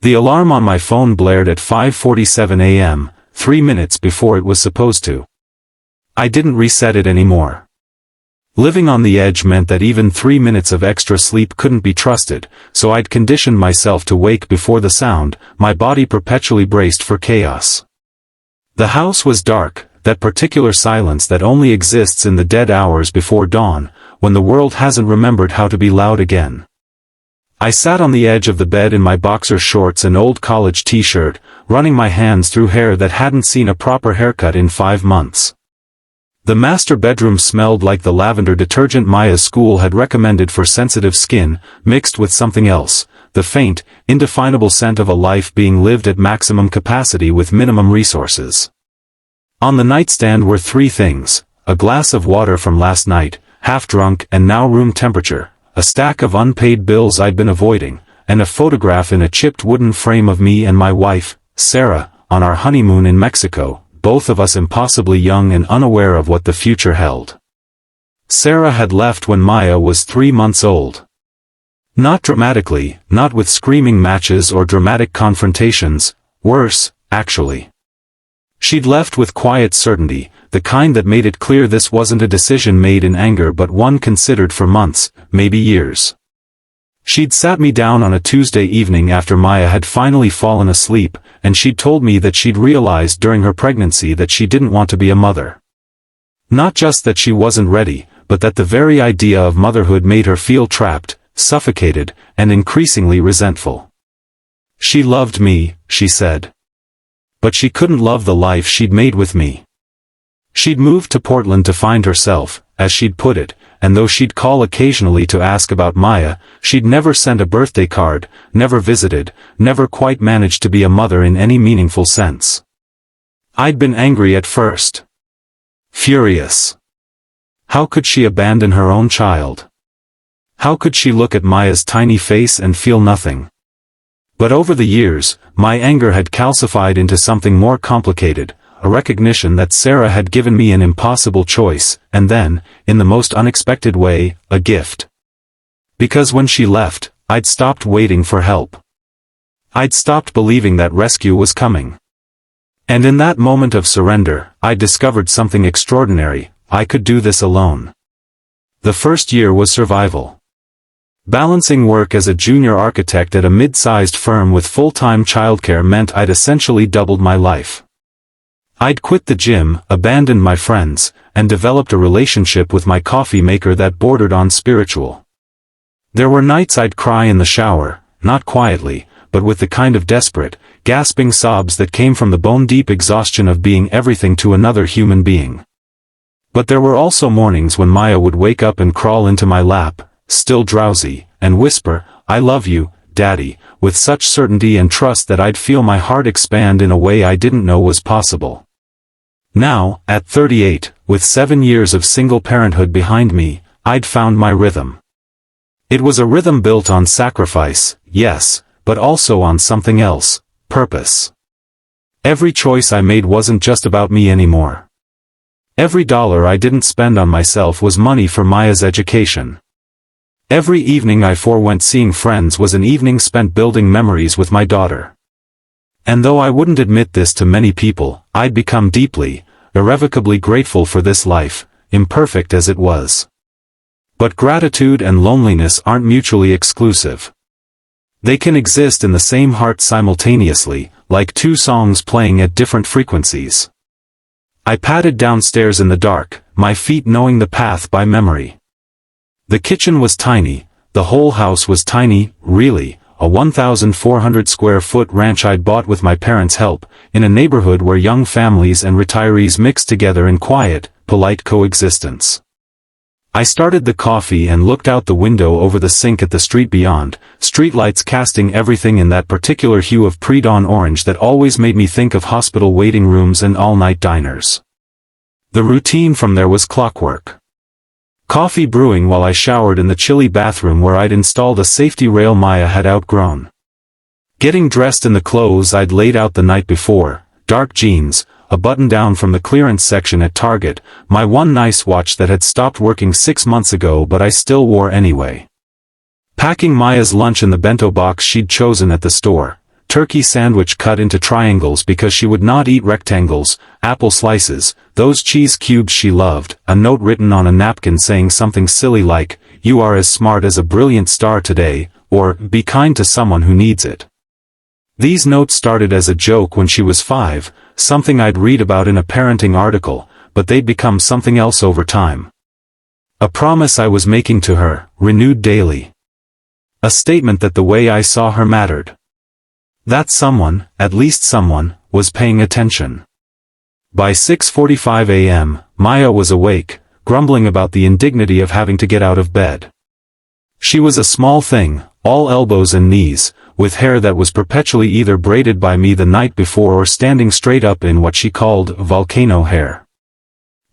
The alarm on my phone blared at 5:47 a.m., 3 minutes before it was supposed to. I didn't reset it anymore. Living on the edge meant that even 3 minutes of extra sleep couldn't be trusted, so I'd conditioned myself to wake before the sound, my body perpetually braced for chaos. The house was dark, that particular silence that only exists in the dead hours before dawn, when the world hasn't remembered how to be loud again. I sat on the edge of the bed in my boxer shorts and old college t-shirt, running my hands through hair that hadn't seen a proper haircut in 5 months. The master bedroom smelled like the lavender detergent Maya's school had recommended for sensitive skin, mixed with something else, the faint, indefinable scent of a life being lived at maximum capacity with minimum resources. On the nightstand were 3 things: a glass of water from last night, half drunk and now room temperature, a stack of unpaid bills I'd been avoiding, and a photograph in a chipped wooden frame of me and my wife, Sarah, on our honeymoon in Mexico, both of us impossibly young and unaware of what the future held. Sarah had left when Maya was 3 months old. Not dramatically, not with screaming matches or dramatic confrontations, worse, actually. She'd left with quiet certainty, the kind that made it clear this wasn't a decision made in anger but one considered for months, maybe years. She'd sat me down on a Tuesday evening after Maya had finally fallen asleep, and she'd told me that she'd realized during her pregnancy that she didn't want to be a mother. Not just that she wasn't ready, but that the very idea of motherhood made her feel trapped, suffocated, and increasingly resentful. She loved me, she said. But she couldn't love the life she'd made with me. She'd moved to Portland to find herself, as she'd put it, and though she'd call occasionally to ask about Maya, she'd never sent a birthday card, never visited, never quite managed to be a mother in any meaningful sense. I'd been angry at first. Furious. How could she abandon her own child? How could she look at Maya's tiny face and feel nothing? But over the years, my anger had calcified into something more complicated, a recognition that Sarah had given me an impossible choice, and then, in the most unexpected way, a gift. Because when she left, I'd stopped waiting for help. I'd stopped believing that rescue was coming. And in that moment of surrender, I discovered something extraordinary: I could do this alone. The first year was survival. Balancing work as a junior architect at a mid-sized firm with full-time childcare meant I'd essentially doubled my life. I'd quit the gym, abandoned my friends, and developed a relationship with my coffee maker that bordered on spiritual. There were nights I'd cry in the shower, not quietly, but with the kind of desperate, gasping sobs that came from the bone-deep exhaustion of being everything to another human being. But there were also mornings when Maya would wake up and crawl into my lap, still drowsy, and whisper, "I love you, Daddy," with such certainty and trust that I'd feel my heart expand in a way I didn't know was possible. Now, at 38, with 7 years of single parenthood behind me, I'd found my rhythm. It was a rhythm built on sacrifice, yes, but also on something else: purpose. Every choice I made wasn't just about me anymore. Every dollar I didn't spend on myself was money for Maya's education. Every evening I forewent seeing friends was an evening spent building memories with my daughter. And though I wouldn't admit this to many people, I'd become deeply, irrevocably grateful for this life, imperfect as it was. But gratitude and loneliness aren't mutually exclusive. They can exist in the same heart simultaneously, like 2 songs playing at different frequencies. I padded downstairs in the dark, my feet knowing the path by memory. The kitchen was tiny, the whole house was tiny, really, a 1,400 square foot ranch I'd bought with my parents' help, in a neighborhood where young families and retirees mixed together in quiet, polite coexistence. I started the coffee and looked out the window over the sink at the street beyond, streetlights casting everything in that particular hue of pre-dawn orange that always made me think of hospital waiting rooms and all-night diners. The routine from there was clockwork. Coffee brewing while I showered in the chilly bathroom where I'd installed a safety rail Maya had outgrown. Getting dressed in the clothes I'd laid out the night before, dark jeans, a button-down from the clearance section at Target, my one nice watch that had stopped working 6 months ago but I still wore anyway. Packing Maya's lunch in the bento box she'd chosen at the store, turkey sandwich cut into triangles because she would not eat rectangles, apple slices, those cheese cubes she loved, a note written on a napkin saying something silly like, "You are as smart as a brilliant star today," or, "Be kind to someone who needs it." These notes started as a joke when she was 5, something I'd read about in a parenting article, but they'd become something else over time. A promise I was making to her, renewed daily. A statement that the way I saw her mattered. That someone, at least someone, was paying attention. By 6:45 a.m., Maya was awake, grumbling about the indignity of having to get out of bed. She was a small thing, all elbows and knees, with hair that was perpetually either braided by me the night before or standing straight up in what she called volcano hair.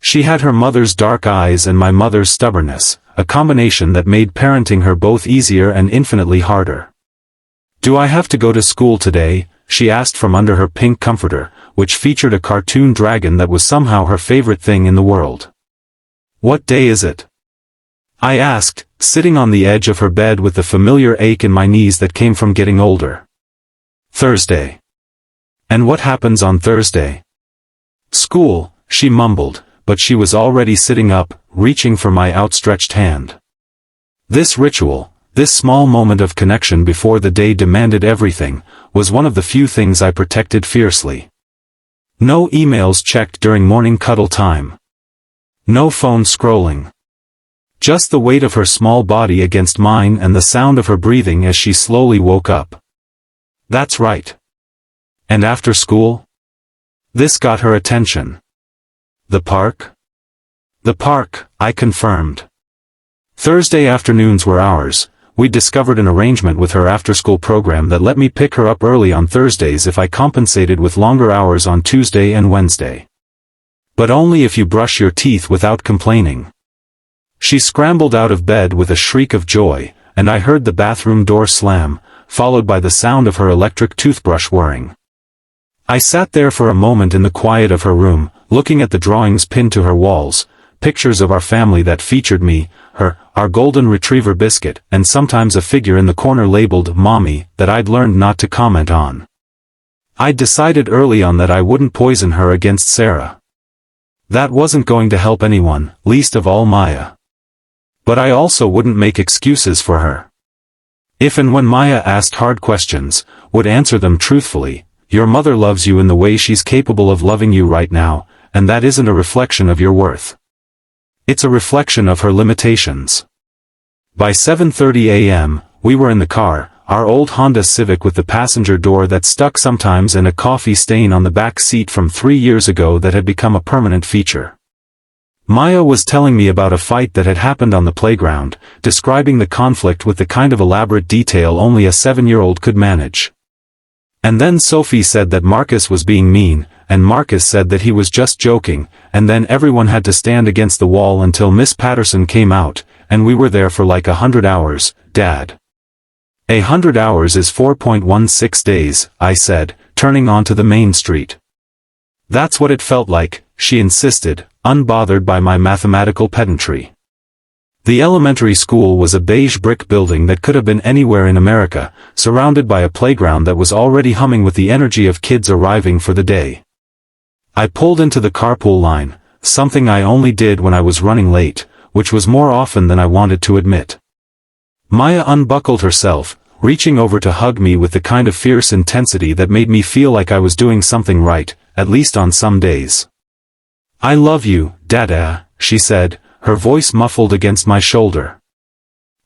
She had her mother's dark eyes and my mother's stubbornness, a combination that made parenting her both easier and infinitely harder. "Do I have to go to school today?" she asked from under her pink comforter, which featured a cartoon dragon that was somehow her favorite thing in the world. "What day is it?" I asked, sitting on the edge of her bed with the familiar ache in my knees that came from getting older. "Thursday." "And what happens on Thursday?" "School," she mumbled, but she was already sitting up, reaching for my outstretched hand. This ritual, this small moment of connection before the day demanded everything, was one of the few things I protected fiercely. No emails checked during morning cuddle time. No phone scrolling. Just the weight of her small body against mine and the sound of her breathing as she slowly woke up. That's right. And after school? This got her attention. The park? The park, I confirmed. Thursday afternoons were ours. We discovered an arrangement with her after-school program that let me pick her up early on Thursdays if I compensated with longer hours on Tuesday and Wednesday. But only if you brush your teeth without complaining. She scrambled out of bed with a shriek of joy, and I heard the bathroom door slam, followed by the sound of her electric toothbrush whirring. I sat there for a moment in the quiet of her room, looking at the drawings pinned to her walls, pictures of our family that featured me, her, our golden retriever Biscuit, and sometimes a figure in the corner labeled Mommy that I'd learned not to comment on. I'd decided early on that I wouldn't poison her against Sarah. That wasn't going to help anyone, least of all Maya. But I also wouldn't make excuses for her. If and when Maya asked hard questions, would answer them truthfully. Your mother loves you in the way she's capable of loving you right now, and that isn't a reflection of your worth. It's a reflection of her limitations. By 7:30 a.m., we were in the car, our old Honda Civic with the passenger door that stuck sometimes and a coffee stain on the back seat from 3 years ago that had become a permanent feature. Maya was telling me about a fight that had happened on the playground, describing the conflict with the kind of elaborate detail only a 7-year-old could manage. And then Sophie said that Marcus was being mean, and Marcus said that he was just joking, and then everyone had to stand against the wall until Miss Patterson came out, and we were there for like 100 hours, Dad. 100 hours is 4.16 days, I said, turning onto the main street. That's what it felt like, she insisted, unbothered by my mathematical pedantry. The elementary school was a beige brick building that could have been anywhere in America, surrounded by a playground that was already humming with the energy of kids arriving for the day. I pulled into the carpool line, something I only did when I was running late, which was more often than I wanted to admit. Maya unbuckled herself, reaching over to hug me with the kind of fierce intensity that made me feel like I was doing something right, at least on some days. "I love you, Dada," she said, her voice muffled against my shoulder.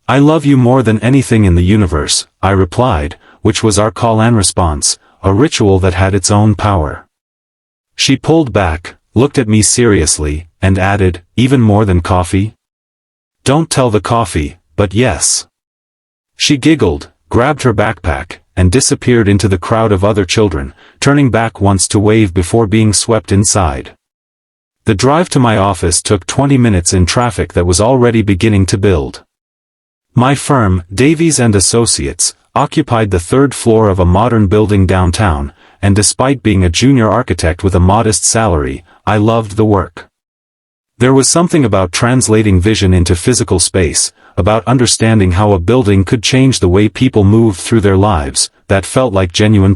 "I love you more than anything in the universe," I replied, which was our call-and response, a ritual that had its own power. She pulled back, looked at me seriously, and added, "Even more than coffee?" "Don't tell the coffee, but yes." She giggled, grabbed her backpack, and disappeared into the crowd of other children, turning back once to wave before being swept inside. The drive to my office took 20 minutes in traffic that was already beginning to build. My firm, Davies & Associates, occupied the 3rd floor of a modern building downtown, and despite being a junior architect with a modest salary, I loved the work. There was something about translating vision into physical space, about understanding how a building could change the way people moved through their lives, that felt like genuine